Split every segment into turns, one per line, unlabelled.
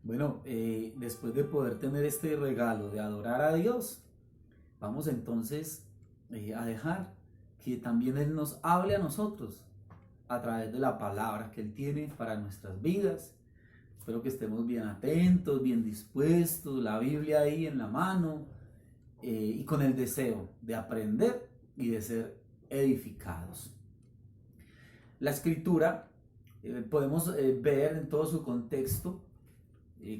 Bueno, después de poder tener este regalo de adorar a Dios, vamos entonces a dejar que también Él nos hable a nosotros a través de la palabra que Él tiene para nuestras vidas. Espero que estemos bien atentos, bien dispuestos, la Biblia ahí en la mano y con el deseo de aprender y de ser edificados. La escritura podemos ver en todo su contexto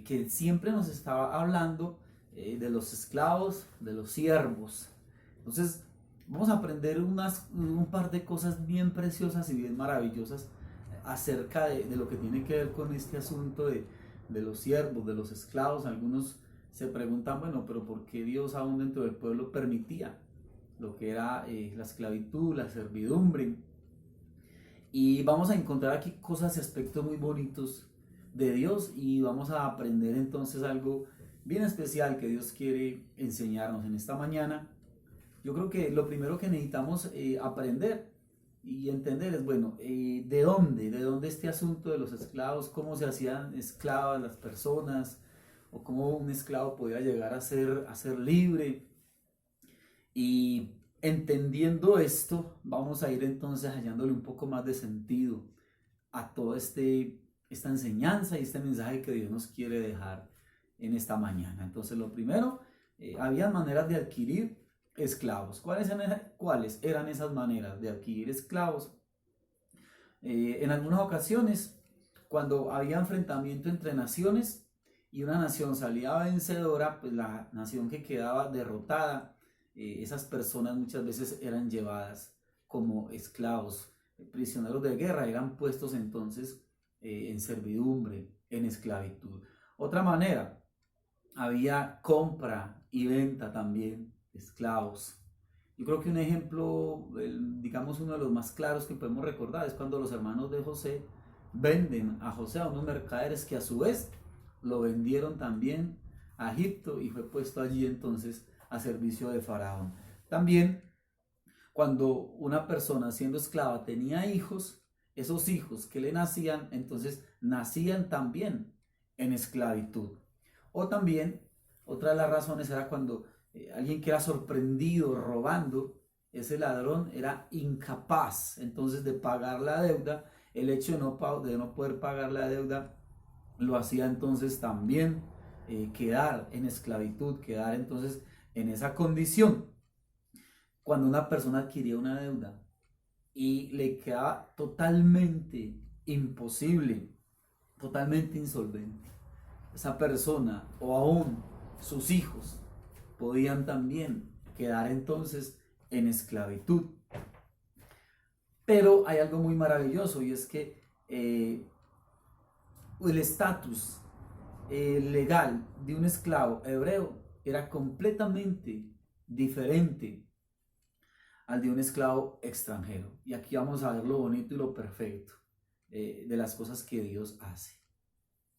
que siempre nos estaba hablando de los esclavos, de los siervos. Entonces, vamos a aprender un par de cosas bien preciosas y bien maravillosas acerca de lo que tiene que ver con este asunto de los siervos, de los esclavos. Algunos se preguntan, bueno, pero ¿por qué Dios aún dentro del pueblo permitía lo que era la esclavitud, la servidumbre? Y vamos a encontrar aquí cosas y aspectos muy bonitos de Dios y vamos a aprender entonces algo bien especial que Dios quiere enseñarnos en esta mañana. Yo creo que lo primero que necesitamos aprender y entender es, bueno, ¿de dónde este asunto de los esclavos? ¿Cómo se hacían esclavas las personas? ¿O cómo un esclavo podía llegar a ser libre? Y entendiendo esto, vamos a ir entonces hallándole un poco más de sentido a toda esta enseñanza y este mensaje que Dios nos quiere dejar en esta mañana. Entonces, lo primero, había maneras de adquirir esclavos. ¿Cuáles eran esas maneras de adquirir esclavos? En algunas ocasiones, cuando había enfrentamiento entre naciones y una nación salía vencedora, pues la nación que quedaba derrotada, esas personas muchas veces eran llevadas como esclavos, prisioneros de guerra, eran puestos entonces en servidumbre, en esclavitud. Otra manera, había compra y venta también de esclavos. Yo creo que un ejemplo, digamos uno de los más claros que podemos recordar es cuando los hermanos de José venden a José a unos mercaderes que a su vez lo vendieron también a Egipto y fue puesto allí entonces a servicio de Faraón. También cuando una persona siendo esclava tenía hijos, esos hijos que le nacían entonces nacían también en esclavitud. O también otra de las razones era cuando alguien que era sorprendido robando, ese ladrón era incapaz entonces de pagar la deuda. El hecho de no poder pagar la deuda lo hacía entonces también quedar en esclavitud, quedar entonces en esa condición. Cuando una persona adquiría una deuda y le quedaba totalmente imposible, totalmente insolvente, esa persona o aún sus hijos podían también quedar entonces en esclavitud. Pero hay algo muy maravilloso y es que el estatus legal de un esclavo hebreo era completamente diferente al de un esclavo extranjero. Y aquí vamos a ver lo bonito y lo perfecto de las cosas que Dios hace.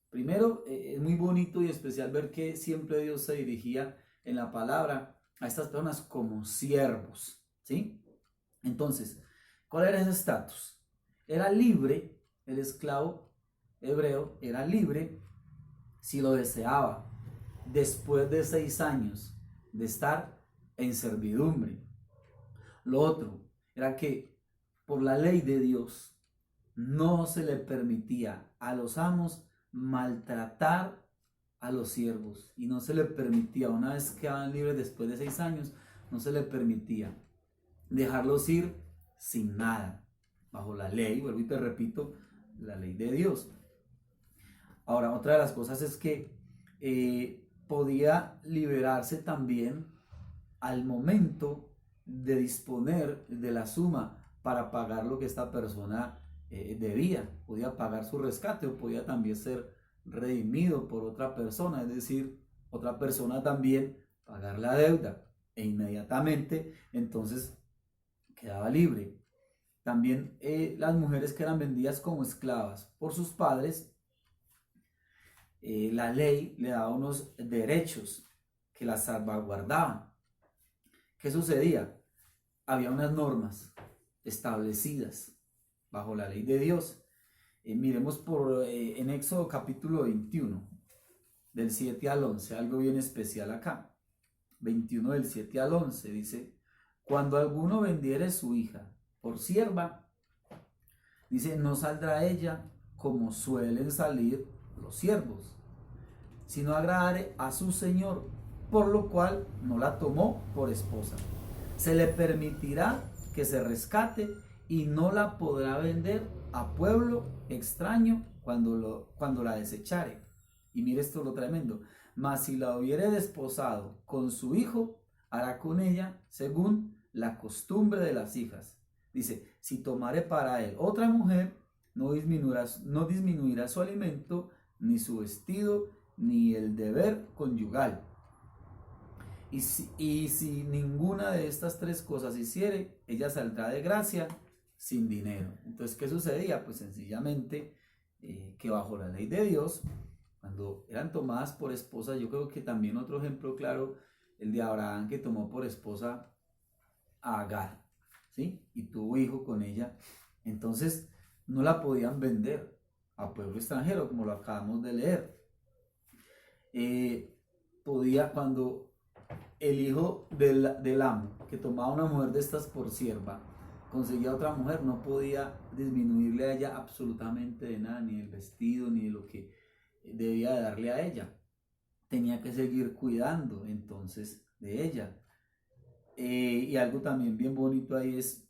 Primero, es muy bonito y especial ver que siempre Dios se dirigía en la palabra a estas personas como siervos, ¿sí? Entonces, ¿cuál era ese estatus? Era libre, el esclavo hebreo era libre si lo deseaba, después de 6 años de estar en servidumbre. Lo otro era que por la ley de Dios no se le permitía a los amos maltratar a los siervos y no se le permitía, una vez que quedaban libres después de 6 años, no se le permitía dejarlos ir sin nada, bajo la ley, vuelvo y te repito, la ley de Dios. Ahora, otra de las cosas es que podía liberarse también al momento de disponer de la suma para pagar lo que esta persona debía. Podía pagar su rescate o podía también ser redimido por otra persona, es decir, otra persona también pagar la deuda e inmediatamente entonces quedaba libre. También las mujeres que eran vendidas como esclavas por sus padres, la ley le daba unos derechos que las salvaguardaban. ¿Qué sucedía? Había unas normas establecidas bajo la ley de Dios. Miremos en Éxodo capítulo 21. del 7 al 11, algo bien especial acá. 21 del 7 al 11 dice, cuando alguno vendiere su hija por sierva, dice, no saldrá ella como suelen salir los siervos, sino agradare a su señor, por lo cual no la tomó por esposa. Se le permitirá que se rescate y no la podrá vender a pueblo extraño cuando la desechare. Y mire esto lo tremendo. Mas si la hubiere desposado con su hijo, hará con ella según la costumbre de las hijas. Dice, si tomare para él otra mujer, no disminuirá su alimento, ni su vestido, ni el deber conyugal. Y si ninguna de estas tres cosas hiciere, ella saldrá de gracia sin dinero. Entonces, ¿qué sucedía? Pues sencillamente que bajo la ley de Dios, cuando eran tomadas por esposa, yo creo que también otro ejemplo claro, el de Abraham, que tomó por esposa a Agar, ¿sí? Y tuvo hijo con ella. Entonces, no la podían vender a pueblo extranjero, como lo acabamos de leer. Cuando el hijo del amo, que tomaba una mujer de estas por sierva, conseguía otra mujer, no podía disminuirle a ella absolutamente de nada, ni el vestido, ni de lo que debía de darle a ella. Tenía que seguir cuidando entonces de ella. Y algo también bien bonito ahí es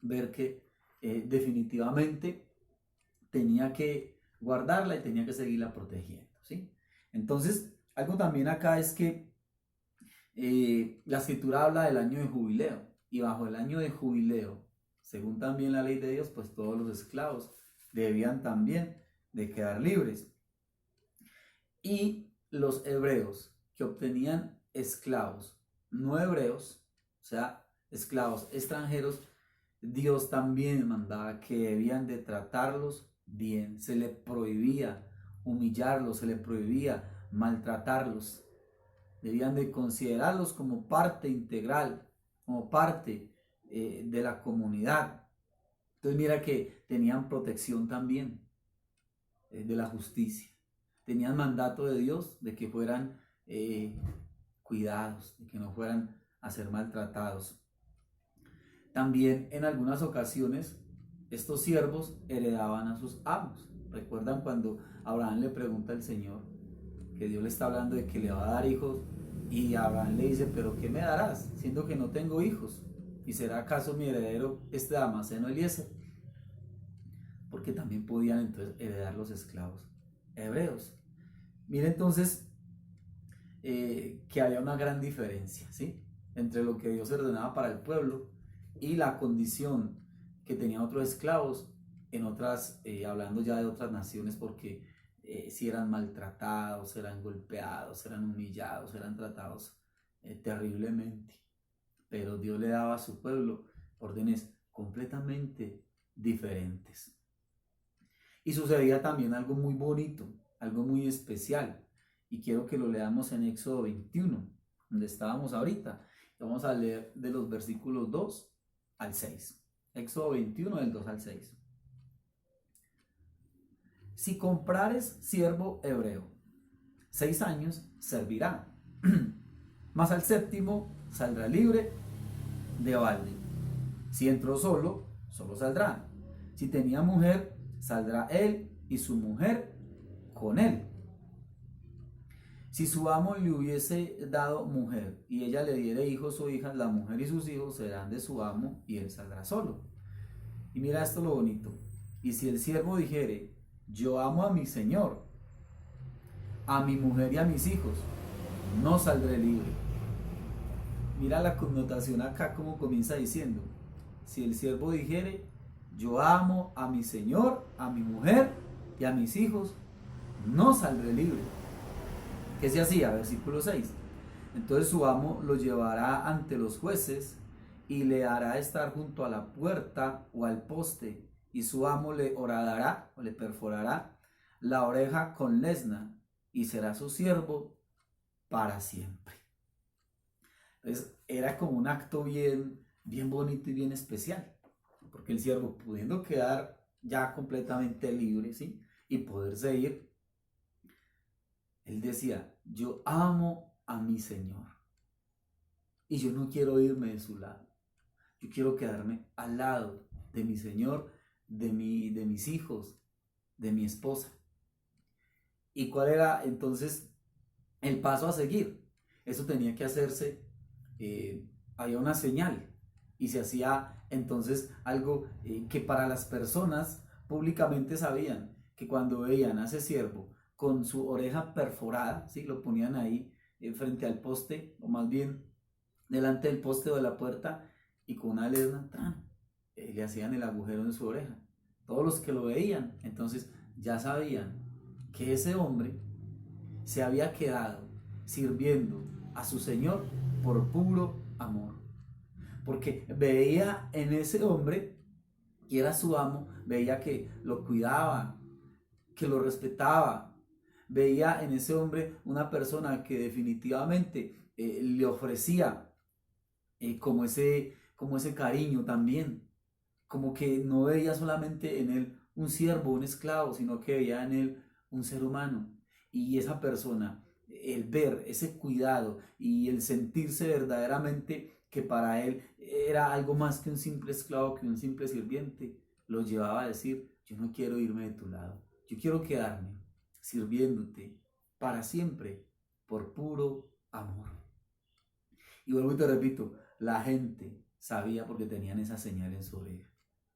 ver que definitivamente tenía que guardarla y tenía que seguirla protegiendo, ¿sí? Entonces, algo también acá es que la escritura habla del año de jubileo, y bajo el año de jubileo, según también la ley de Dios, pues todos los esclavos debían también de quedar libres. Y los hebreos que obtenían esclavos no hebreos, o sea, esclavos extranjeros, Dios también mandaba que debían de tratarlos bien. Se le prohibía humillarlos, se le prohibía maltratarlos. Debían de considerarlos como parte integral, como parte de la comunidad. Entonces mira que tenían protección también de la justicia. Tenían mandato de Dios de que fueran cuidados, de que no fueran a ser maltratados. También en algunas ocasiones estos siervos heredaban a sus amos. ¿Recuerdan cuando Abraham le pregunta al Señor que Dios le está hablando de que le va a dar hijos? Y Abraham le dice, ¿pero qué me darás? Siendo que no tengo hijos. ¿Y será acaso mi heredero este Damaseno Eliezer? Porque también podían entonces heredar los esclavos hebreos. Mira entonces que había una gran diferencia, ¿sí? Entre lo que Dios ordenaba para el pueblo y la condición que tenían otros esclavos en otras, hablando ya de otras naciones, porque si eran maltratados, eran golpeados, eran humillados, eran tratados terriblemente. Pero Dios le daba a su pueblo órdenes completamente diferentes. Y sucedía también algo muy bonito, algo muy especial. Y quiero que lo leamos en Éxodo 21, donde estábamos ahorita. Vamos a leer de los versículos 2 al 6. Éxodo 21, del 2 al 6. Si comprares siervo hebreo, 6 años servirá, mas al séptimo saldrá libre de balde. Si entró solo, solo saldrá. Si tenía mujer, saldrá él y su mujer con él. Si su amo le hubiese dado mujer y ella le diere hijos o hijas, la mujer y sus hijos serán de su amo y él saldrá solo. Y mira esto lo bonito. Y si el siervo dijere, yo amo a mi señor, a mi mujer y a mis hijos, no saldré libre. Mira la connotación acá como comienza diciendo, si el siervo dijere, yo amo a mi señor, a mi mujer y a mis hijos, no saldré libre. ¿Qué se hacía? Versículo 6. Entonces su amo lo llevará ante los jueces y le hará estar junto a la puerta o al poste, y su amo le horadará o le perforará la oreja con lesna y será su siervo para siempre. Entonces era como un acto bien bonito y bien especial, porque el siervo, pudiendo quedar ya completamente libre, ¿sí? Y poderse ir, Él decía, yo amo a mi Señor y yo no quiero irme de su lado. Yo quiero quedarme al lado de mi Señor, de mis hijos, de mi esposa. ¿Y cuál era entonces el paso a seguir? Eso tenía que hacerse, había una señal y se hacía entonces algo que para las personas públicamente sabían que cuando veían a ese siervo con su oreja perforada, ¿sí? Lo ponían ahí frente al poste, o más bien delante del poste o de la puerta, y con una lesna le hacían el agujero en su oreja. Todos los que lo veían entonces ya sabían que ese hombre se había quedado sirviendo a su Señor por puro amor. Porque veía en ese hombre, que era su amo, veía que lo cuidaba, que lo respetaba. Veía en ese hombre una persona que definitivamente le ofrecía como ese cariño también. Como que no veía solamente en él un siervo, un esclavo, sino que veía en él un ser humano. Y esa persona, el ver ese cuidado y el sentirse verdaderamente que para él era algo más que un simple esclavo, que un simple sirviente, lo llevaba a decir, yo no quiero irme de tu lado, yo quiero quedarme sirviéndote para siempre por puro amor. Y vuelvo y te repito, la gente sabía porque tenían esa señal en su oreja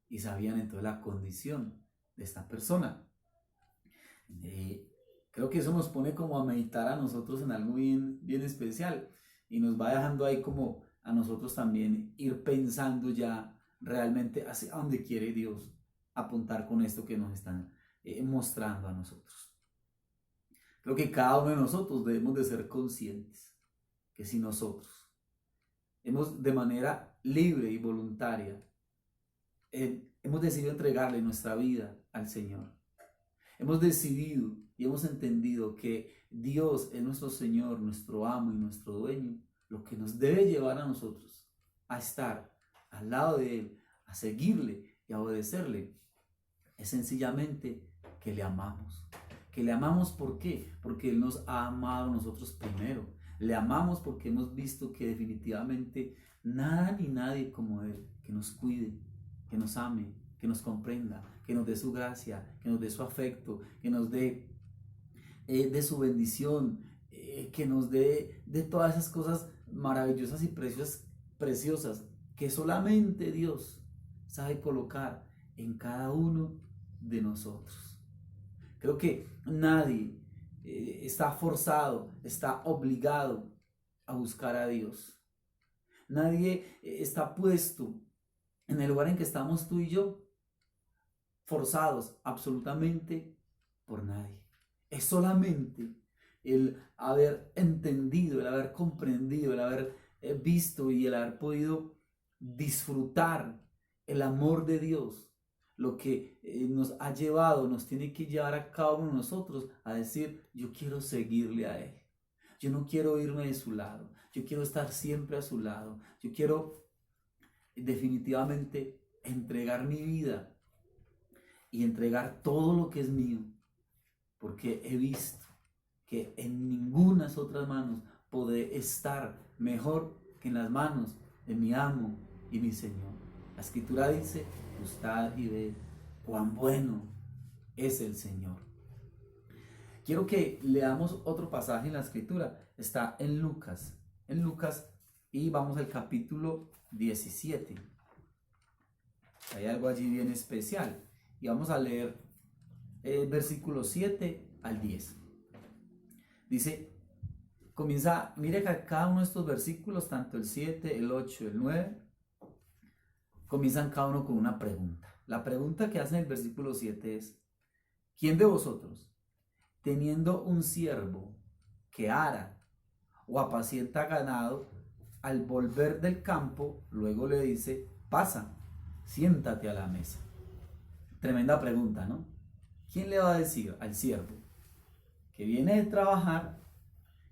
y sabían entonces la condición de esta persona. Creo que eso nos pone como a meditar a nosotros en algo bien, bien especial y nos va dejando ahí como a nosotros también ir pensando ya realmente hacia dónde quiere Dios apuntar con esto que nos están mostrando a nosotros. Creo que cada uno de nosotros debemos de ser conscientes que si nosotros hemos de manera libre y voluntaria hemos decidido entregarle nuestra vida al Señor, hemos decidido y hemos entendido que Dios es nuestro Señor, nuestro amo y nuestro dueño, lo que nos debe llevar a nosotros a estar al lado de Él, a seguirle y a obedecerle, es sencillamente que le amamos. Que le amamos, ¿por qué? Porque Él nos ha amado a nosotros primero. Le amamos porque hemos visto que definitivamente nada ni nadie como Él, que nos cuide, que nos ame, que nos comprenda, que nos dé su gracia, que nos dé su afecto, que nos dé de su bendición, que nos dé de todas esas cosas maravillosas y preciosas que solamente Dios sabe colocar en cada uno de nosotros. Creo que nadie está forzado, está obligado a buscar a Dios. Nadie está puesto en el lugar en que estamos tú y yo, forzados absolutamente por nadie. Es solamente el haber entendido, el haber comprendido, el haber visto y el haber podido disfrutar el amor de Dios lo que nos ha llevado, nos tiene que llevar a cada uno de nosotros a decir, yo quiero seguirle a Él. Yo no quiero irme de su lado. Yo quiero estar siempre a su lado. Yo quiero definitivamente entregar mi vida y entregar todo lo que es mío, porque he visto que en ninguna otras manos podré estar mejor que en las manos de mi amo y mi Señor. La Escritura dice, gustad y ved cuán bueno es el Señor. Quiero que leamos otro pasaje en la Escritura. Está en Lucas y vamos al capítulo 17. Hay algo allí bien especial y vamos a leer versículos 7 al 10. Dice, comienza, mire que cada uno de estos versículos, tanto el 7, el 8, el 9, comienzan cada uno con una pregunta. La pregunta que hace en el versículo 7 es, ¿quién de vosotros, teniendo un siervo que ara o apacienta ganado, al volver del campo, luego le dice, pasa, siéntate a la mesa? Tremenda pregunta, ¿no? ¿Quién le va a decir al siervo que viene de trabajar,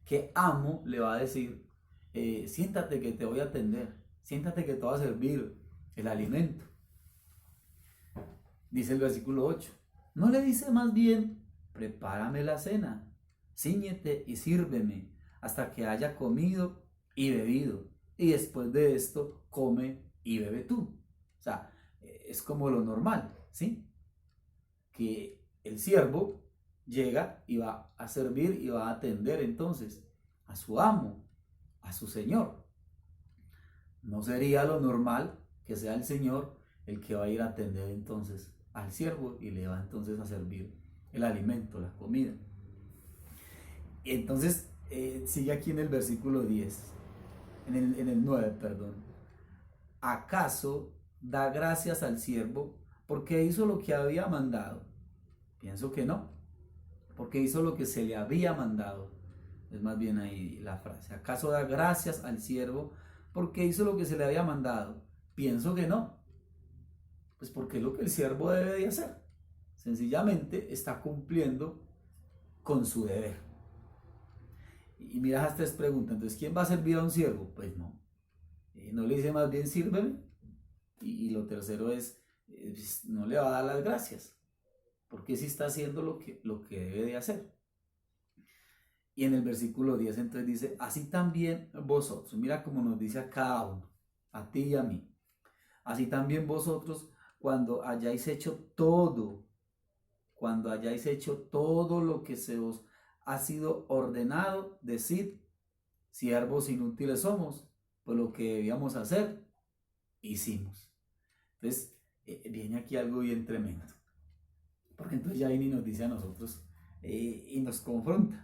que amo le va a decir, siéntate que te voy a atender, siéntate que te voy a servir el alimento? Dice el versículo 8, ¿no le dice más bien, prepárame la cena, cíñete y sírveme hasta que haya comido y bebido, y después de esto come y bebe tú. O sea, es como lo normal, ¿sí? Que el siervo llega y va a servir y va a atender entonces a su amo, a su señor. No sería lo normal que sea el señor el que va a ir a atender entonces al siervo y le va entonces a servir el alimento, la comida. Entonces sigue aquí en el versículo 10, en el 9, perdón. ¿Acaso da gracias al siervo porque hizo lo que había mandado? Pienso que no, porque hizo lo que se le había mandado. Es más bien ahí la frase. ¿Acaso da gracias al siervo porque hizo lo que se le había mandado? Pienso que no. Pues porque es lo que el siervo debe de hacer. Sencillamente está cumpliendo con su deber. Y mira las tres preguntas. Entonces, ¿quién va a servir a un siervo? Pues no. No le dice más bien sírveme. Y lo tercero es, no le va a dar las gracias. Porque sí está haciendo lo que debe de hacer. Y en el versículo 10 entonces dice, así también vosotros, mira cómo nos dice a cada uno, a ti y a mí, así también vosotros cuando hayáis hecho todo lo que se os ha sido ordenado, decid, siervos inútiles somos, pues lo que debíamos hacer, hicimos. Entonces, viene aquí algo bien tremendo, porque entonces ya viene y nos dice a nosotros y nos confronta.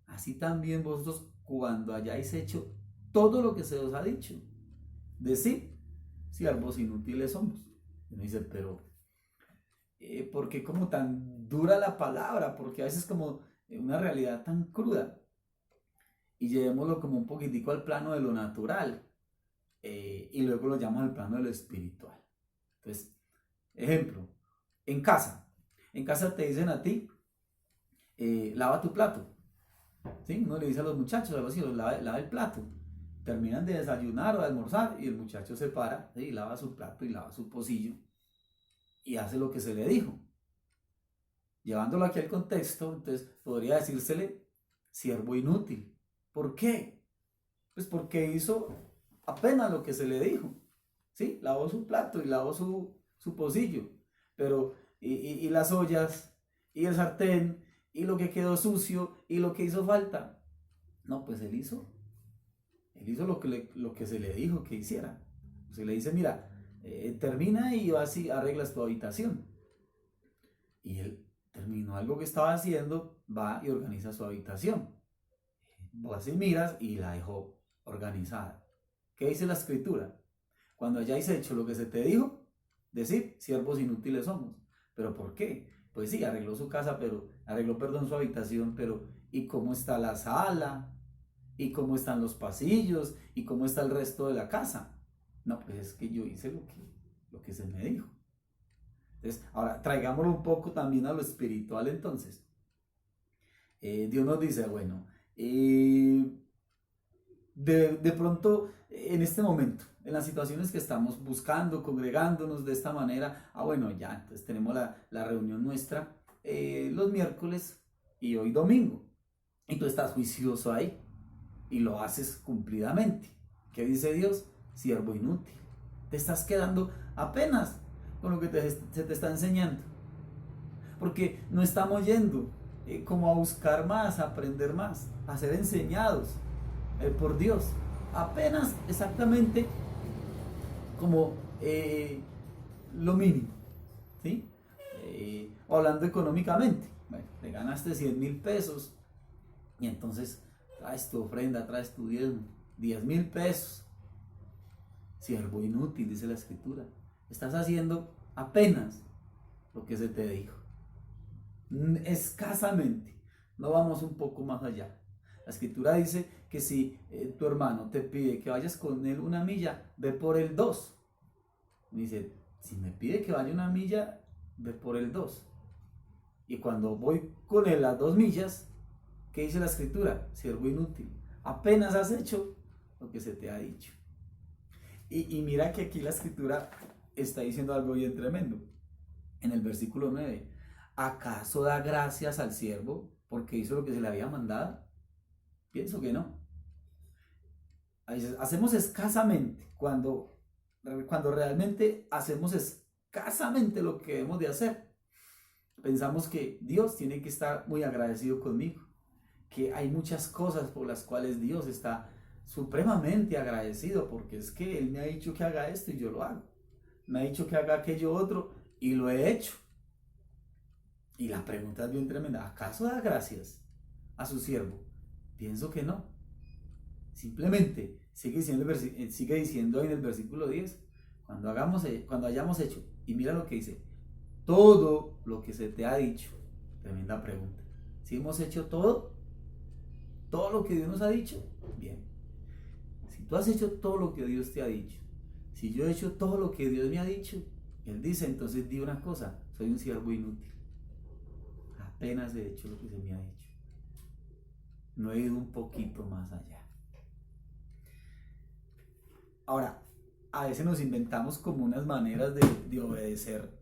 Así también vosotros cuando hayáis hecho todo lo que se os ha dicho, decid, siervos inútiles somos. Y uno dice, pero ¿por qué como tan dura la palabra? Porque a veces como una realidad tan cruda. Y llevémoslo como un poquitico al plano de lo natural. Y luego lo llamamos al plano de lo espiritual. Entonces, ejemplo, en casa. En casa te dicen a ti, lava tu plato. ¿Sí? Uno le dice a los muchachos, a los hijos, lava el plato. Terminan de desayunar o de almorzar y el muchacho se para, ¿sí? Y lava su plato y lava su pocillo y hace lo que se le dijo. Llevándolo aquí al contexto, entonces podría decírsele siervo inútil. ¿Por qué? Pues porque hizo apenas lo que se le dijo. ¿Sí? Lavó su plato y lavó su pocillo. Pero, y las ollas, y el sartén, y lo que quedó sucio, y lo que hizo falta. No, pues él hizo lo que se le dijo que hiciera. Se le dice, mira, termina y vas y arreglas tu habitación. Y él terminó algo que estaba haciendo, va y organiza su habitación. Vas y miras y la dejó organizada. ¿Qué dice la escritura? Cuando hayáis hecho lo que se te dijo, decir, siervos inútiles somos. ¿Pero por qué? Pues sí, arregló su casa, su habitación, pero ¿y cómo está la sala? ¿Y cómo están los pasillos? ¿Y cómo está el resto de la casa? No, pues es que yo hice lo que se me dijo. Entonces, ahora, traigámoslo un poco también a lo espiritual entonces. Dios nos dice, bueno, de pronto, en este momento, en las situaciones que estamos buscando, congregándonos de esta manera, bueno, ya, entonces tenemos la reunión nuestra los miércoles y hoy domingo. Y tú estás juicioso ahí y lo haces cumplidamente. ¿Qué dice Dios? Siervo inútil. Te estás quedando apenas con lo que se te está enseñando. Porque no estamos yendo como a buscar más, a aprender más, a ser enseñados por Dios. Apenas exactamente como lo mínimo. ¿Sí? O hablando económicamente. Bueno, te ganaste 100,000 pesos y entonces traes tu ofrenda, traes tu diezmo, 10,000 pesos. Siervo inútil, dice la escritura. Estás haciendo apenas lo que se te dijo. Escasamente. No vamos un poco más allá. La escritura dice que si tu hermano te pide que vayas con él 1 milla, ve por el 2. Dice, si me pide que vaya 1 milla, ve por el 2. Y cuando voy con él las 2 millas, ¿qué dice la escritura? Siervo inútil. Apenas has hecho lo que se te ha dicho. Y mira que aquí la escritura está diciendo algo bien tremendo. En el versículo 9. ¿Acaso da gracias al siervo porque hizo lo que se le había mandado? Pienso que no. A veces hacemos escasamente cuando realmente hacemos escasamente lo que debemos de hacer. Pensamos que Dios tiene que estar muy agradecido conmigo, que hay muchas cosas por las cuales Dios está supremamente agradecido, porque es que Él me ha dicho que haga esto y yo lo hago. Me ha dicho que haga aquello otro y lo he hecho. Y la pregunta es bien tremenda. ¿Acaso da gracias a su siervo? Pienso que no. Simplemente sigue diciendo ahí en el versículo 10, cuando hayamos hecho, y mira lo que dice, todo lo que se te ha dicho. Tremenda pregunta. Si hemos hecho todo lo que Dios nos ha dicho, bien. Si tú has hecho todo lo que Dios te ha dicho, si yo he hecho todo lo que Dios me ha dicho, Él dice, entonces di una cosa, soy un siervo inútil. Apenas he hecho lo que se me ha dicho. No he ido un poquito más allá. Ahora, a veces nos inventamos como unas maneras de obedecer,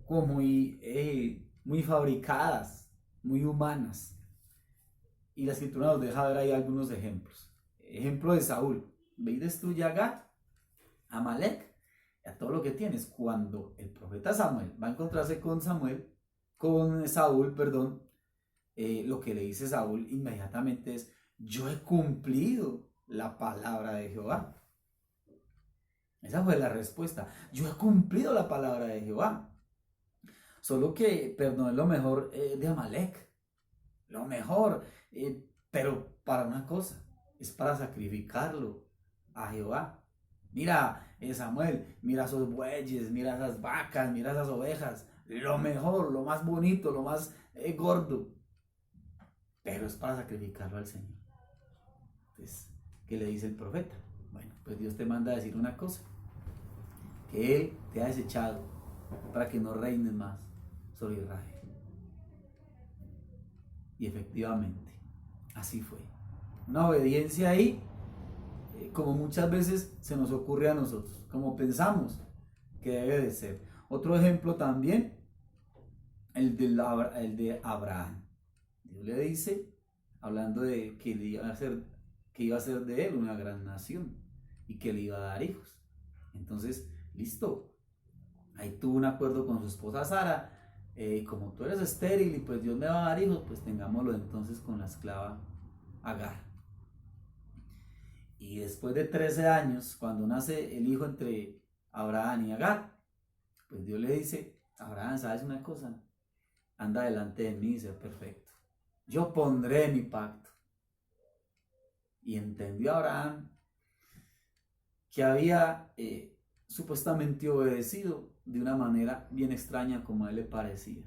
como muy fabricadas, muy humanas. Y la escritura nos deja ver ahí algunos ejemplos. Ejemplo de Saúl. ¿Veis tú ya Agar, Amalek, a todo lo que tienes? Cuando el profeta Samuel va a encontrarse con Saúl, perdón, lo que le dice Saúl inmediatamente es, yo he cumplido la palabra de Jehová. Esa fue la respuesta. Yo he cumplido la palabra de Jehová. Solo que perdoné lo mejor de Amalek. Lo mejor. Pero para una cosa. Es para sacrificarlo a Jehová. Mira, Samuel, mira esos bueyes, mira esas vacas, mira esas ovejas. Lo mejor, lo más bonito, lo más gordo. Pero es para sacrificarlo al Señor. Entonces, ¿qué le dice el profeta? Bueno, pues Dios te manda a decir una cosa. Que Él te ha desechado para que no reines más sobre Israel. Y efectivamente, así fue. Una obediencia ahí, como muchas veces se nos ocurre a nosotros, como pensamos que debe de ser. Otro ejemplo también, el de Abraham. Dios le dice, hablando de que iba a ser de él una gran nación y que le iba a dar hijos. Entonces, listo, ahí tuvo un acuerdo con su esposa Sara, como tú eres estéril y pues Dios me va a dar hijos, pues tengámoslo entonces con la esclava Agar. Y después de 13 años, cuando nace el hijo entre Abraham y Agar, pues Dios le dice, Abraham, ¿sabes una cosa? Anda delante de mí y sé perfecto. Yo pondré mi pacto. Y entendió Abraham que había supuestamente obedecido de una manera bien extraña como a él le parecía,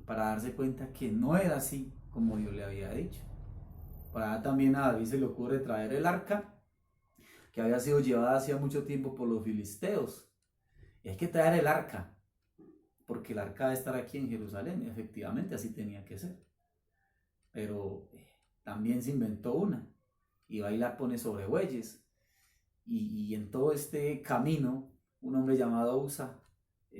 para darse cuenta que no era así como Dios le había dicho. Para también a David se le ocurre traer el arca, que había sido llevada hacía mucho tiempo por los filisteos. Y hay que traer el arca, porque el arca debe estar aquí en Jerusalén. Y efectivamente así tenía que ser. Pero también se inventó una, y va y la pone sobre bueyes. Y en todo este camino, un hombre llamado Usa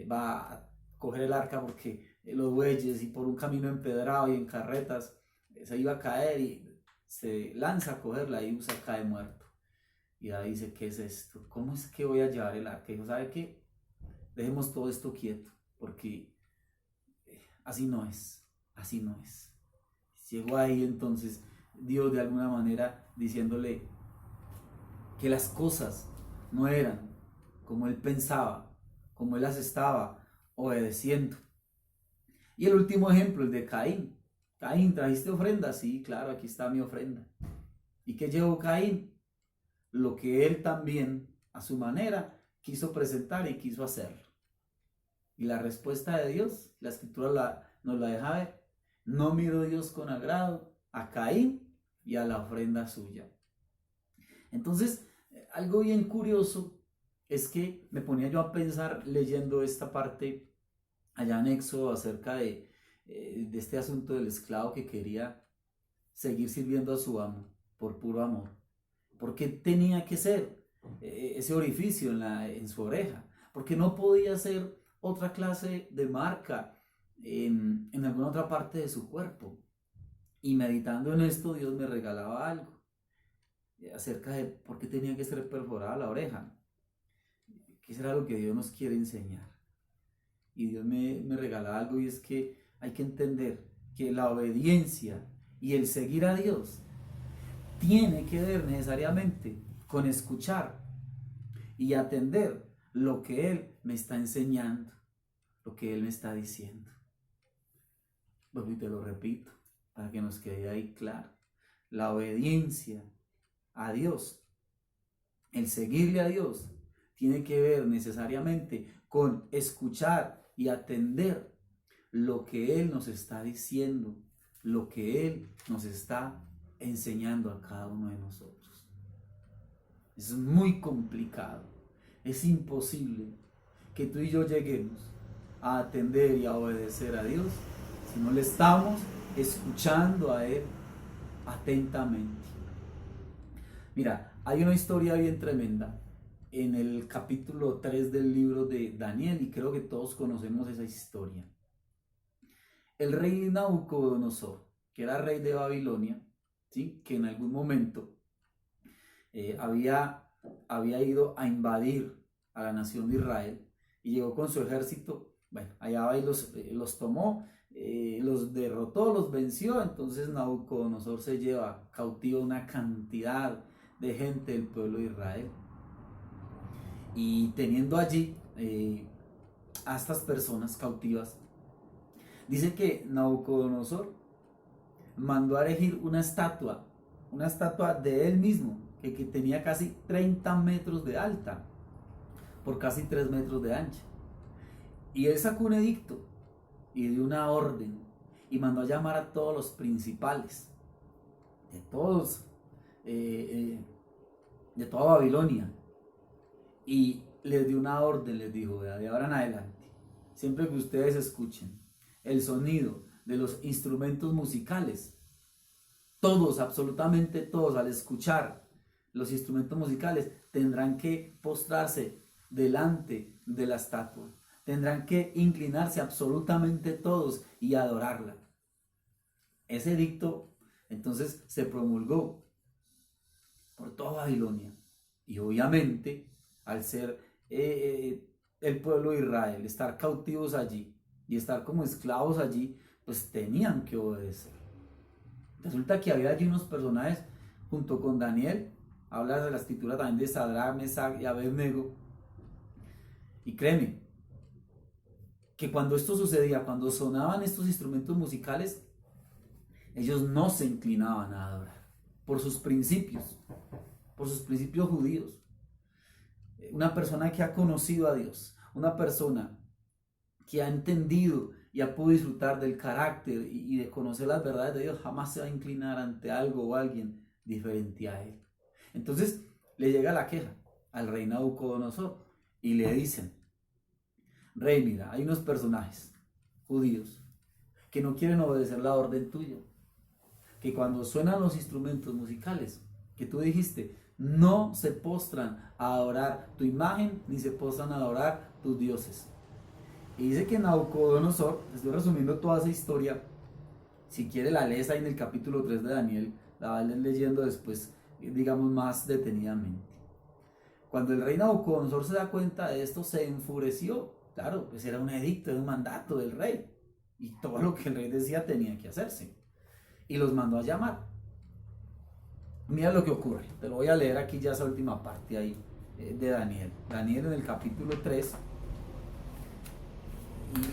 va a coger el arca porque los bueyes y por un camino empedrado y en carretas se iba a caer y se lanza a cogerla y Usa cae muerto. Y David dice, ¿qué es esto? ¿Cómo es que voy a llevar el arca? Y dijo, ¿sabe qué? Dejemos todo esto quieto, porque así no es, así no es. Llegó ahí entonces Dios de alguna manera diciéndole que las cosas no eran como él pensaba, como él las estaba obedeciendo. Y el último ejemplo, el de Caín. Caín, ¿trajiste ofrenda? Sí, claro, aquí está mi ofrenda. ¿Y qué llevó Caín? Lo que él también, a su manera, quiso presentar y quiso hacerlo. Y la respuesta de Dios, la escritura nos la deja ver. No miró Dios con agrado a Caín y a la ofrenda suya. Entonces, algo bien curioso es que me ponía yo a pensar leyendo esta parte allá en Éxodo acerca de este asunto del esclavo que quería seguir sirviendo a su amo por puro amor. ¿Por qué tenía que ser ese orificio en su oreja? Porque no podía ser otra clase de marca en alguna otra parte de su cuerpo. Y meditando en esto, Dios me regalaba algo acerca de por qué tenía que ser perforada la oreja. Que eso era lo que Dios nos quiere enseñar. Y Dios me regalaba algo, y es que hay que entender que la obediencia y el seguir a Dios tiene que ver necesariamente con escuchar y atender lo que Él me está enseñando, lo que Él me está diciendo. Bueno, y te lo repito, para que nos quede ahí claro. La obediencia a Dios, el seguirle a Dios, tiene que ver necesariamente con escuchar y atender lo que Él nos está diciendo, lo que Él nos está enseñando a cada uno de nosotros. Es muy complicado, es imposible que tú y yo lleguemos a atender y a obedecer a Dios si no le estamos escuchando a Él atentamente. Mira, hay una historia bien tremenda en el capítulo 3 del libro de Daniel, y creo que todos conocemos esa historia. El rey Nabucodonosor, que era rey de Babilonia, ¿sí?, que en algún momento había ido a invadir a la nación de Israel y llegó con su ejército. Bueno, allá va y los tomó, los derrotó, los venció. Entonces Nabucodonosor se lleva cautivo una cantidad de gente del pueblo de Israel, y teniendo allí a estas personas cautivas, dice que Nabucodonosor mandó a erigir una estatua de él mismo, que tenía casi 30 metros de alta por casi 3 metros de ancha. Y él sacó un edicto y dio una orden y mandó a llamar a todos los principales de todos, de toda Babilonia, y les dio una orden. Les dijo: de ahora en adelante, siempre que ustedes escuchen el sonido de los instrumentos musicales, todos, absolutamente todos, al escuchar los instrumentos musicales, tendrán que postrarse delante de la estatua, tendrán que inclinarse absolutamente todos y adorarla. Ese edicto entonces se promulgó por toda Babilonia, y obviamente, al ser el pueblo de Israel, estar cautivos allí y estar como esclavos allí, pues tenían que obedecer. Resulta que había allí unos personajes junto con Daniel. Habla de la escritura también de Sadrach, Mesach y Abednego. Y créeme que cuando esto sucedía, cuando sonaban estos instrumentos musicales, ellos no se inclinaban a adorar por sus principios judíos. Una persona que ha conocido a Dios, una persona que ha entendido y ha podido disfrutar del carácter y de conocer las verdades de Dios, jamás se va a inclinar ante algo o alguien diferente a él. Entonces le llega la queja al rey Nabucodonosor y le dicen: rey, mira, hay unos personajes judíos que no quieren obedecer la orden tuya, que cuando suenan los instrumentos musicales que tú dijiste, no se postran a adorar tu imagen, ni se postran a adorar tus dioses. Y dice que Nabucodonosor, estoy resumiendo toda esa historia, si quiere la lees ahí en el capítulo 3 de Daniel, la vas leyendo después, digamos, más detenidamente. Cuando el rey Nabucodonosor se da cuenta de esto, se enfureció. Claro, pues era un edicto, era un mandato del rey, y todo lo que el rey decía tenía que hacerse. Y los mandó a llamar. Mira lo que ocurre, te lo voy a leer aquí ya esa última parte ahí de Daniel. Daniel en el capítulo 3,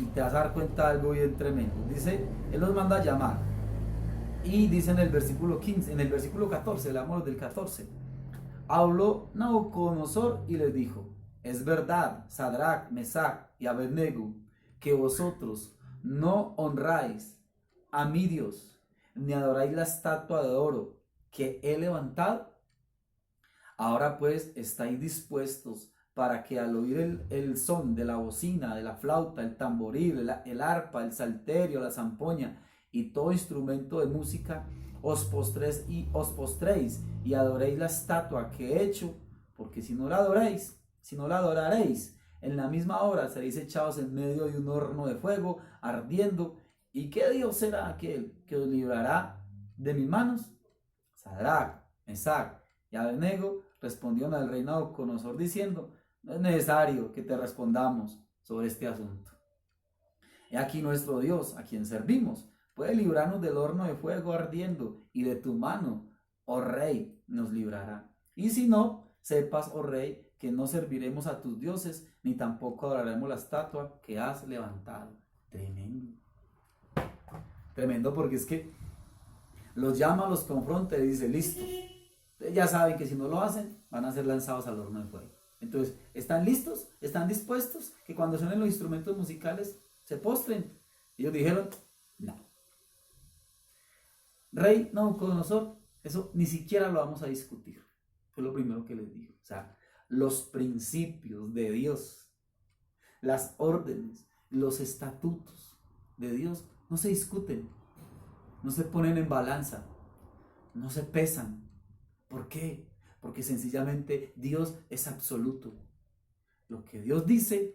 y te vas a dar cuenta de algo bien tremendo. Dice, él los manda a llamar, y dice en el versículo 15, en el versículo 14, leamos del 14. Habló Nabucodonosor y les dijo: es verdad, Sadrach, Mesach y Abednego, que vosotros no honráis a mi Dios, ni adoráis la estatua de oro que he levantado. Ahora pues estáis dispuestos para que al oír el son de la bocina, de la flauta, el tamboril, el arpa, el salterio, la zampoña y todo instrumento de música, os postréis y adoréis la estatua que he hecho, porque si no la adoraréis, En la misma hora seréis echados en medio de un horno de fuego ardiendo. ¿Y qué Dios será aquel que os librará de mis manos? Sadrach, Mesach y Abednego respondieron al rey Nabucodonosor diciendo: no es necesario que te respondamos sobre este asunto. He aquí nuestro Dios, a quien servimos, puede librarnos del horno de fuego ardiendo, y de tu mano, oh rey, nos librará. Y si no, sepas, oh rey, que no serviremos a tus dioses, ni tampoco adoraremos la estatua que has levantado. Tremendo. Tremendo, porque es que los llama, los confronta y dice: listo. Ustedes ya saben que si no lo hacen, van a ser lanzados al horno de fuego. Entonces, ¿están listos? ¿Están dispuestos? Que cuando suenen los instrumentos musicales se postren. Ellos dijeron: no. Rey Nabucodonosor, eso ni siquiera lo vamos a discutir. Fue lo primero que les dijo. O sea, los principios de Dios, las órdenes, los estatutos de Dios no se discuten, no se ponen en balanza, no se pesan. ¿Por qué? Porque sencillamente Dios es absoluto. Lo que Dios dice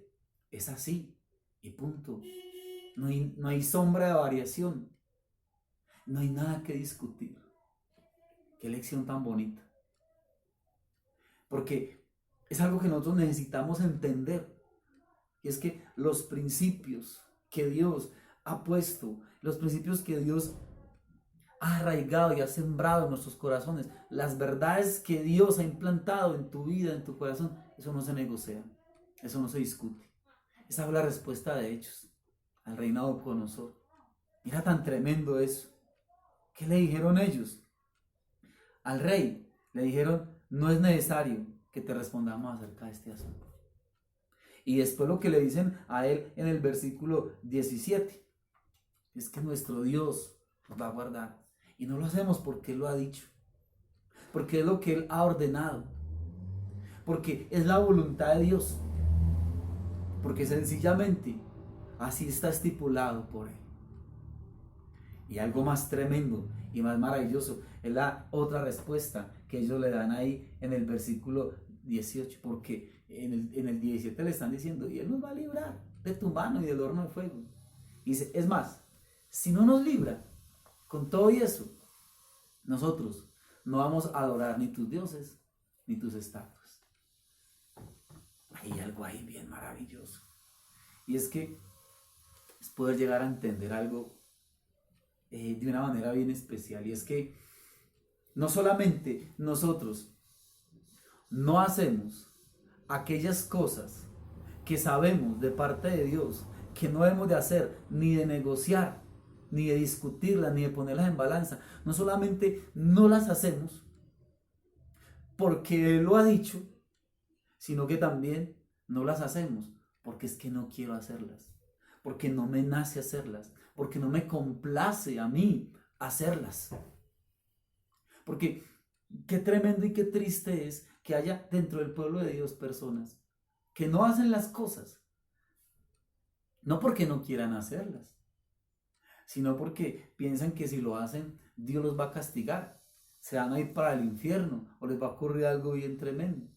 es así y punto. No hay sombra de variación. No hay nada que discutir. Qué lección tan bonita. Porque es algo que nosotros necesitamos entender. Y es que los principios que Dios ha puesto, los principios que Dios ha arraigado y ha sembrado en nuestros corazones, las verdades que Dios ha implantado en tu vida, en tu corazón, eso no se negocia, eso no se discute. Esa fue la respuesta de ellos al rey Nabucodonosor. Mira tan tremendo eso. ¿Qué le dijeron ellos? Al rey le dijeron: no es necesario que te respondamos acerca de este asunto. Y después lo que le dicen a él en el versículo 17 es que nuestro Dios nos va a guardar. Y no lo hacemos porque Él lo ha dicho, porque es lo que Él ha ordenado, porque es la voluntad de Dios, porque sencillamente así está estipulado por Él. Y algo más tremendo y más maravilloso es la otra respuesta que ellos le dan ahí en el versículo 18, porque en el 17 le están diciendo: y Él nos va a librar de tu mano y del horno de fuego. Y dice: es más, si no nos libra, con todo y eso, nosotros no vamos a adorar ni tus dioses ni tus estatuas. Hay algo ahí bien maravilloso. Y es que es poder llegar a entender algo de una manera bien especial. Y es que no solamente nosotros no hacemos aquellas cosas que sabemos de parte de Dios que no debemos de hacer, ni de negociar, ni de discutirlas, ni de ponerlas en balanza. No solamente no las hacemos porque Él lo ha dicho, sino que también no las hacemos porque es que no quiero hacerlas, porque no me nace hacerlas, porque no me complace a mí hacerlas. Porque qué tremendo y qué triste es que haya dentro del pueblo de Dios personas que no hacen las cosas, no porque no quieran hacerlas, sino porque piensan que si lo hacen, Dios los va a castigar, se van a ir para el infierno o les va a ocurrir algo bien tremendo.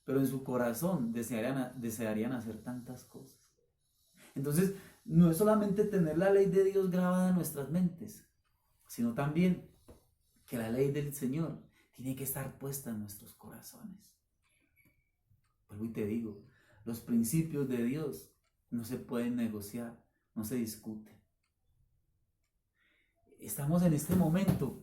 Pero en su corazón desearían hacer tantas cosas. Entonces, no es solamente tener la ley de Dios grabada en nuestras mentes, sino también que la ley del Señor tiene que estar puesta en nuestros corazones. Vuelvo y te digo, los principios de Dios no se pueden negociar, no se discuten. Estamos en este momento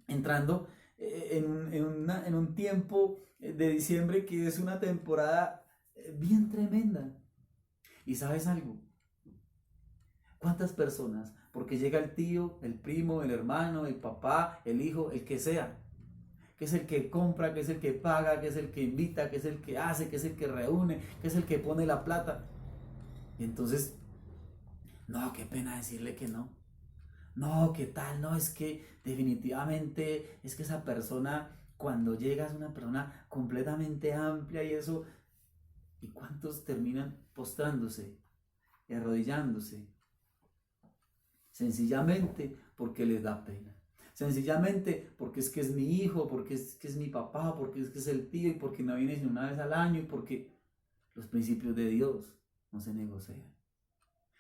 entrando en un tiempo de diciembre que es una temporada bien tremenda. ¿Y sabes algo? ¿Cuántas personas? Porque llega el tío, el primo, el hermano, el papá, el hijo, el que sea, que es el que compra, que es el que paga, que es el que invita, que es el que hace, que es el que reúne, que es el que pone la plata. Y entonces, no, qué pena decirle que no. No, ¿qué tal? No, es que definitivamente es que esa persona cuando llega es una persona completamente amplia y eso. ¿Y cuántos terminan postrándose y arrodillándose? Sencillamente porque les da pena. Sencillamente porque es que es mi hijo, porque es que es mi papá, porque es que es el tío y porque no viene sino una vez al año y porque Los principios de Dios no se negocian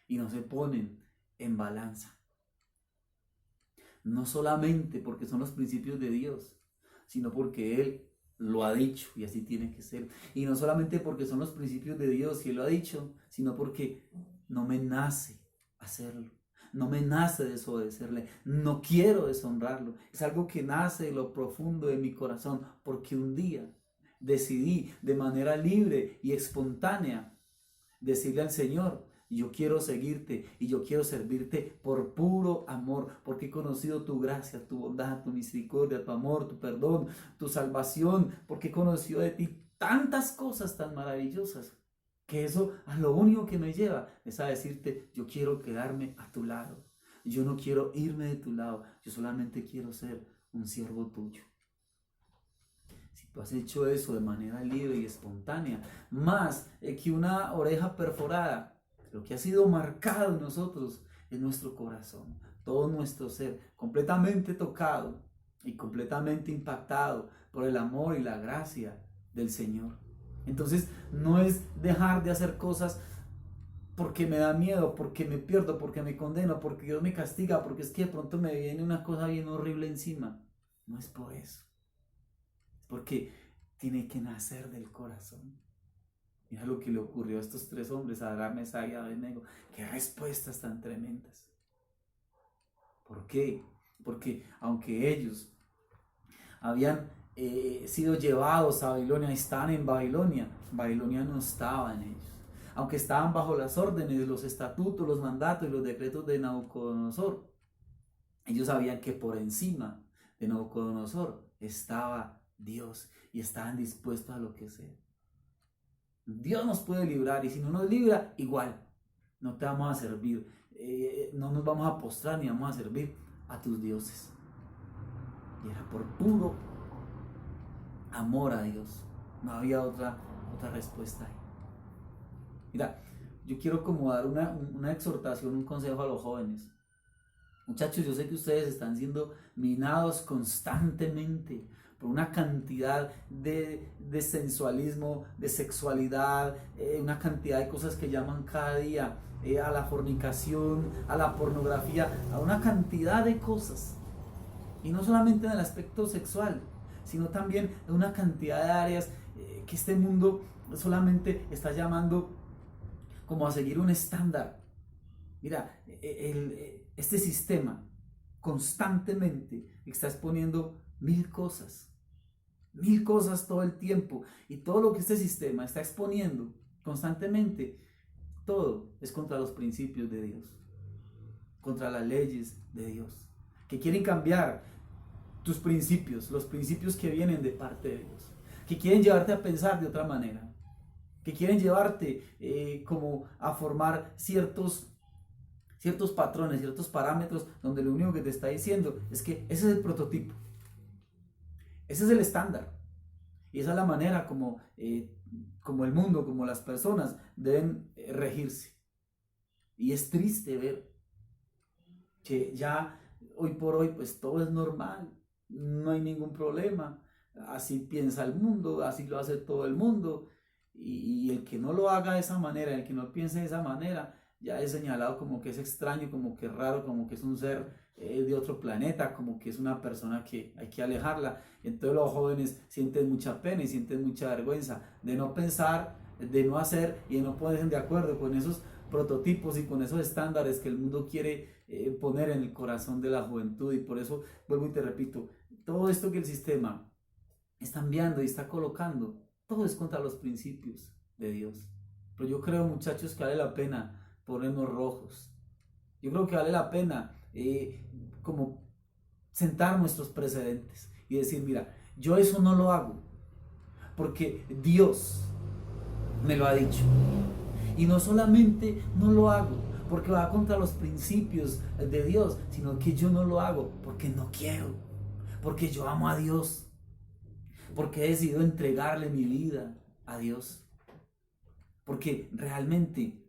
y no se ponen en balanza. No solamente porque son los principios de Dios, sino porque Él lo ha dicho y así tiene que ser. Y no solamente porque son los principios de Dios y Él lo ha dicho, sino porque no me nace hacerlo. No me nace desobedecerle, no quiero deshonrarlo. Es algo que nace de lo profundo de mi corazón, porque un día decidí de manera libre y espontánea decirle al Señor: yo quiero seguirte y yo quiero servirte por puro amor, porque he conocido tu gracia, tu bondad, tu misericordia, tu amor, tu perdón, tu salvación, porque he conocido de ti tantas cosas tan maravillosas, que eso a lo único que me lleva es a decirte: yo quiero quedarme a tu lado, yo no quiero irme de tu lado, yo solamente quiero ser un siervo tuyo. Si tú has hecho eso de manera libre y espontánea, más que una oreja perforada, lo que ha sido marcado en nosotros es nuestro corazón, todo nuestro ser, completamente tocado y completamente impactado por el amor y la gracia del Señor. Entonces no es dejar de hacer cosas porque me da miedo, porque me pierdo, porque me condeno, porque Dios me castiga, porque es que de pronto me viene una cosa bien horrible encima. No es por eso, es porque tiene que nacer del corazón. Mira lo que le ocurrió a estos tres hombres, a Adramelech, Mesach y Abednego. Qué respuestas tan tremendas. ¿Por qué? Porque aunque ellos habían sido llevados a Babilonia, estaban en Babilonia, Babilonia no estaba en ellos. Aunque estaban bajo las órdenes, los estatutos, los mandatos y los decretos de Nabucodonosor, ellos sabían que por encima de Nabucodonosor estaba Dios y estaban dispuestos a lo que sea. Dios nos puede librar, y si no nos libra, igual no te vamos a servir, no nos vamos a postrar ni vamos a servir a tus dioses. Y era por puro amor a Dios, no había otra respuesta ahí. Mira, yo quiero como dar una exhortación, un consejo a los jóvenes. Muchachos, yo sé que ustedes están siendo minados constantemente por una cantidad de sensualismo, de sexualidad, una cantidad de cosas que llaman cada día a la fornicación, a la pornografía, a una cantidad de cosas. Y no solamente en el aspecto sexual, sino también en una cantidad de áreas que este mundo solamente está llamando como a seguir un estándar. Mira, este sistema constantemente está exponiendo mil cosas todo el tiempo, y todo lo que este sistema está exponiendo constantemente, todo es contra los principios de Dios, contra las leyes de Dios, que quieren cambiar tus principios, los principios que vienen de parte de Dios, que quieren llevarte a pensar de otra manera, que quieren llevarte como a formar ciertos patrones, ciertos parámetros, donde lo único que te está diciendo es que ese es el prototipo, ese es el estándar, y esa es la manera como el mundo, como las personas deben regirse. Y es triste ver que ya hoy por hoy pues todo es normal, no hay ningún problema, así piensa el mundo, así lo hace todo el mundo, y el que no lo haga de esa manera, el que no piense de esa manera, ya es señalado como que es extraño, como que es raro, como que es un ser de otro planeta, como que es una persona que hay que alejarla. Entonces los jóvenes sienten mucha pena y sienten mucha vergüenza de no pensar, de no hacer y de no ponerse de acuerdo con esos prototipos y con esos estándares que el mundo quiere poner en el corazón de la juventud. Y por eso vuelvo y te repito, todo esto que el sistema está enviando y está colocando, todo es contra los principios de Dios. Pero yo creo, muchachos, que vale la pena ponernos rojos. Yo creo que vale la pena como sentar nuestros precedentes y decir: mira, yo eso no lo hago porque Dios me lo ha dicho. Y no solamente no lo hago porque va contra los principios de Dios, sino que yo no lo hago porque no quiero, porque yo amo a Dios, porque he decidido entregarle mi vida a Dios, porque realmente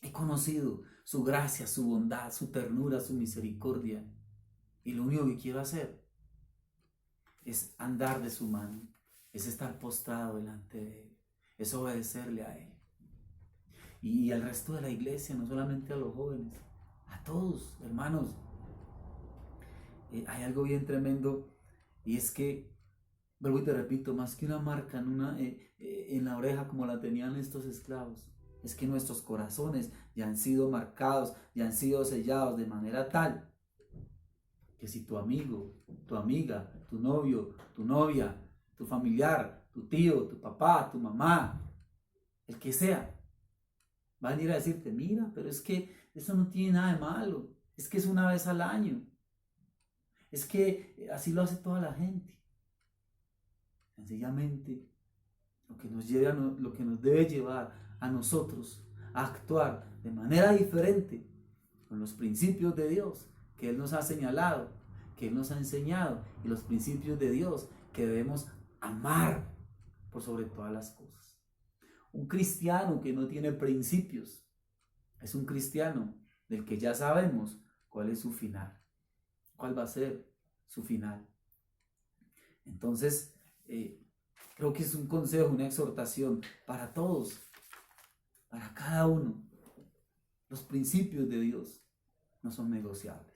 he conocido su gracia, su bondad, su ternura, su misericordia, y lo único que quiero hacer es andar de su mano, es estar postrado delante de Él, es obedecerle a Él. y al resto de la iglesia, no solamente a los jóvenes, a todos, hermanos. Hay algo bien tremendo, y es que, vuelvo y te repito, más que una marca en la oreja como la tenían estos esclavos, es que nuestros corazones ya han sido marcados, ya han sido sellados de manera tal que si tu amigo, tu amiga, tu novio, tu novia, tu familiar, tu tío, tu papá, tu mamá, el que sea, va a venir a decirte, mira, pero es que eso no tiene nada de malo, es que es una vez al año, es que así lo hace toda la gente. Sencillamente, lo que nos debe llevar a nosotros a actuar de manera diferente con los principios de Dios que Él nos ha señalado, que Él nos ha enseñado, y los principios de Dios que debemos amar por sobre todas las cosas. Un cristiano que no tiene principios es un cristiano del que ya sabemos cuál es su final, cuál va a ser su final. Entonces, creo que es un consejo, una exhortación para todos, para cada uno. Los principios de Dios no son negociables.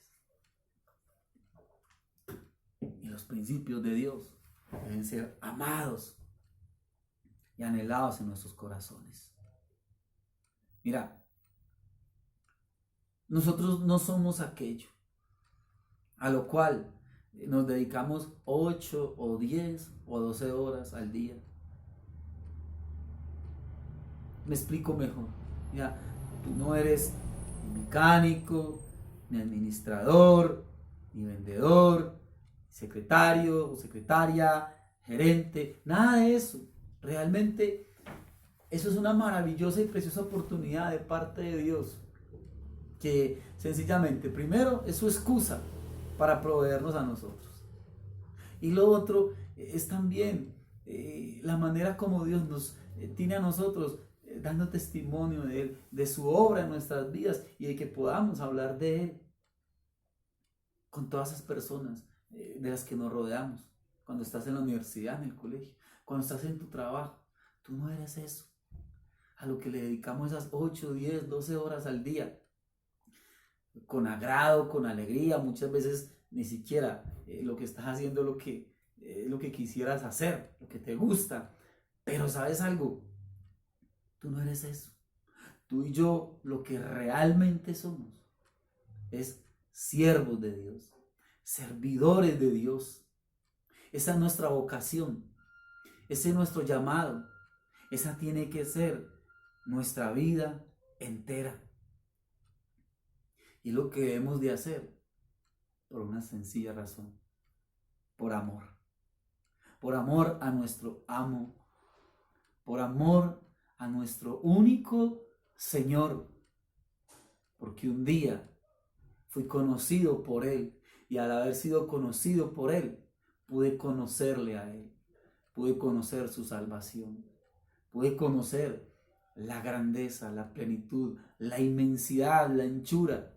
Y los principios de Dios deben ser amados y anhelados en nuestros corazones. Mira, nosotros no somos aquello a lo cual nos dedicamos 8 o 10 o 12 horas al día. Me explico mejor. Mira, tú no eres ni mecánico, ni administrador, ni vendedor, secretario o secretaria, gerente, nada de eso. Realmente eso es una maravillosa y preciosa oportunidad de parte de Dios, que sencillamente, primero, es su excusa para proveernos a nosotros. Y lo otro es también la manera como Dios nos tiene a nosotros dando testimonio de Él, de su obra en nuestras vidas, y de que podamos hablar de Él con todas esas personas de las que nos rodeamos. Cuando estás en la universidad, en el colegio, cuando estás en tu trabajo, tú no eres eso a lo que le dedicamos esas 8, 10, 12 horas al día, con agrado, con alegría. Muchas veces ni siquiera lo que estás haciendo es lo que quisieras hacer, lo que te gusta. Pero ¿sabes algo? Tú no eres eso. Tú y yo lo que realmente somos es siervos de Dios, servidores de Dios. Esa es nuestra vocación, ese es nuestro llamado. Esa tiene que ser nuestra vida entera. Y lo que debemos de hacer por una sencilla razón: por amor. Por amor a nuestro amo, por amor a nuestro único Señor, porque un día fui conocido por Él, y al haber sido conocido por Él, pude conocerle a Él, pude conocer su salvación, pude conocer la grandeza, la plenitud, la inmensidad, la anchura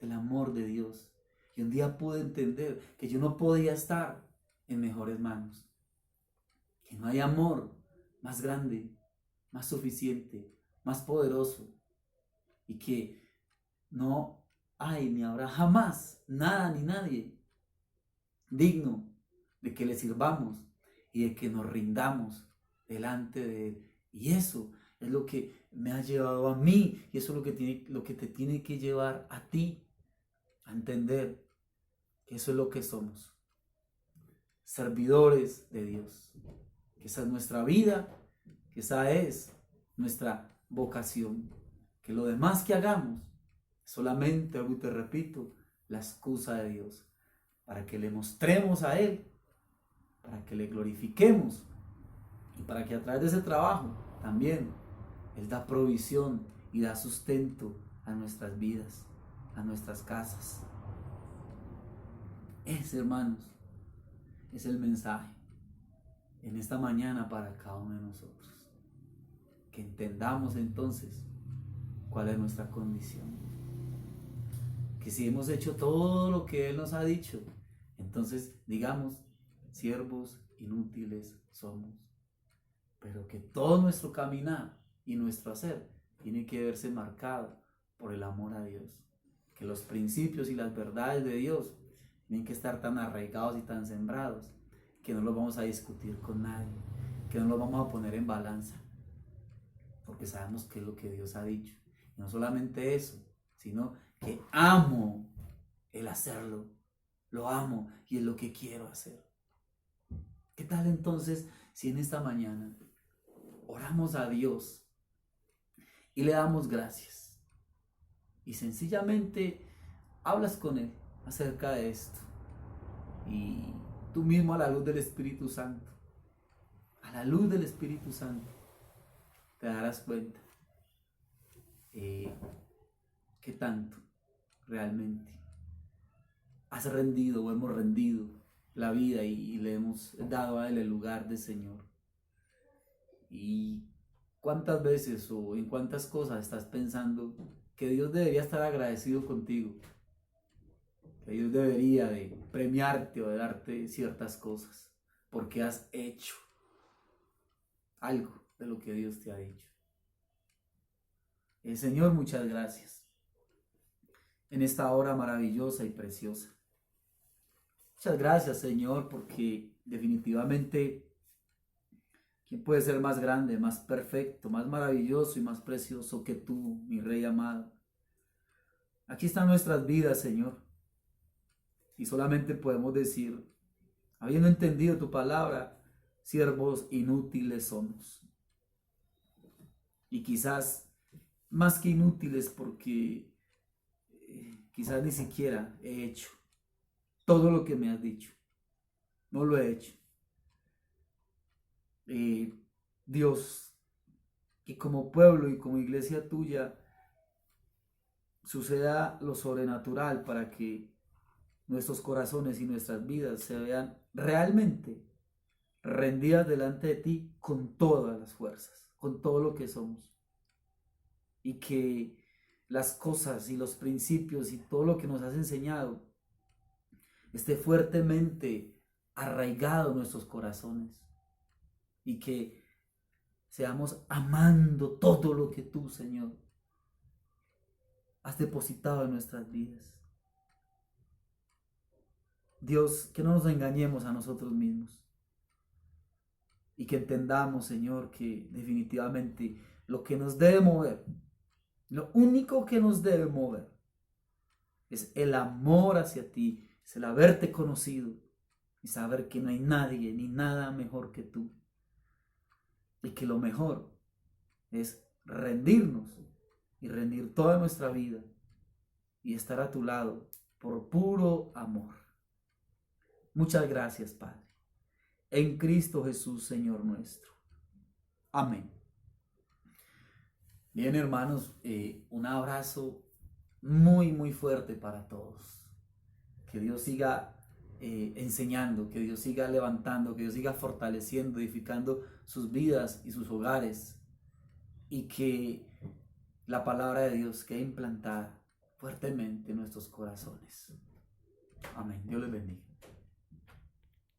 del amor de Dios. Y un día pude entender que yo no podía estar en mejores manos, que no hay amor más grande, más suficiente, más poderoso, y que no hay ni habrá jamás nada ni nadie digno de que le sirvamos y de que nos rindamos delante de Él. Y eso es lo que me ha llevado a mí, y eso es lo que te tiene que llevar a ti a entender que eso es lo que somos: servidores de Dios, que esa es nuestra vida, que esa es nuestra vocación, que lo demás que hagamos es solamente, algo te repito, la excusa de Dios, para que le mostremos a Él, para que le glorifiquemos, y para que a través de ese trabajo también Él da provisión y da sustento a nuestras vidas, a nuestras casas. Ese, hermanos, es el mensaje en esta mañana para cada uno de nosotros. Que entendamos entonces cuál es nuestra condición. Que si hemos hecho todo lo que Él nos ha dicho, entonces digamos: siervos inútiles somos. Pero que todo nuestro caminar y nuestro hacer tiene que verse marcado por el amor a Dios. Que los principios y las verdades de Dios tienen que estar tan arraigados y tan sembrados que no los vamos a discutir con nadie, que no los vamos a poner en balanza, porque sabemos que es lo que Dios ha dicho. Y no solamente eso, sino que amo el hacerlo, lo amo y es lo que quiero hacer. ¿Qué tal entonces si en esta mañana oramos a Dios y le damos gracias y sencillamente hablas con Él acerca de esto? Y tú mismo, a la luz del Espíritu Santo, a la luz del Espíritu Santo, te darás cuenta que tanto realmente has rendido o hemos rendido la vida y le hemos dado a Él el lugar de Señor. Y cuántas veces o en cuántas cosas estás pensando que Dios debería estar agradecido contigo, que Dios debería de premiarte o de darte ciertas cosas porque has hecho algo de lo que Dios te ha dicho. Señor, muchas gracias en esta hora maravillosa y preciosa. Muchas gracias, Señor, porque definitivamente, ¿quién puede ser más grande, más perfecto, más maravilloso y más precioso que tú, mi Rey amado? Aquí están nuestras vidas, Señor, y solamente podemos decir, habiendo entendido tu palabra, siervos inútiles somos. Y quizás más que inútiles porque quizás ni siquiera he hecho todo lo que me has dicho. No lo he hecho. Dios, que como pueblo y como iglesia tuya suceda lo sobrenatural para que nuestros corazones y nuestras vidas se vean realmente rendidas delante de ti con todas las fuerzas, con todo lo que somos. Y que las cosas y los principios y todo lo que nos has enseñado esté fuertemente arraigado en nuestros corazones. Y que seamos amando todo lo que tú, Señor, has depositado en nuestras vidas. Dios, que no nos engañemos a nosotros mismos. Y que entendamos, Señor, que definitivamente lo que nos debe mover, lo único que nos debe mover es el amor hacia ti, es el haberte conocido y saber que no hay nadie ni nada mejor que tú. Y que lo mejor es rendirnos y rendir toda nuestra vida y estar a tu lado por puro amor. Muchas gracias, Padre. En Cristo Jesús, Señor nuestro. Amén. Bien, hermanos, un abrazo muy, muy fuerte para todos. Que Dios siga enseñando, que Dios siga levantando, que Dios siga fortaleciendo, edificando sus vidas y sus hogares. Y que la palabra de Dios quede implantada fuertemente en nuestros corazones. Amén. Dios les bendiga.